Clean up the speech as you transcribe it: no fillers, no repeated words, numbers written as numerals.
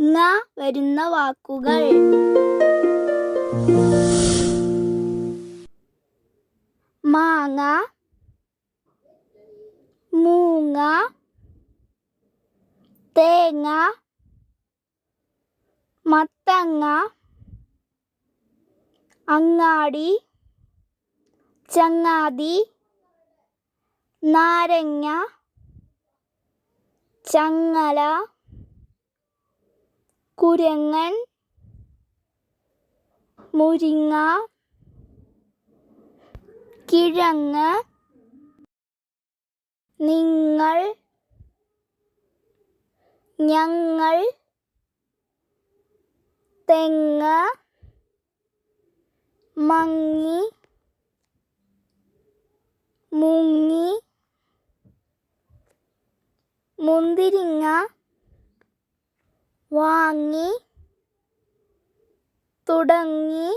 ങ വരുന്ന വാക്കുകൾ: മാങ്ങ, മൂങ്ങ, തേങ്ങ, മത്തങ്ങ, അങ്ങാടി, ചങ്ങാതി, നാരങ്ങ, ചങ്ങല, കുരങ്ങൻ, മുരിങ്ങ, കിഴങ്ങ്, നിങ്ങൾ, ഞങ്ങൾ, തെങ്ങ്, മങ്ങി, മുങ്ങി, മുന്തിരിങ്ങ, വാങ്ങി, തുടങ്ങി,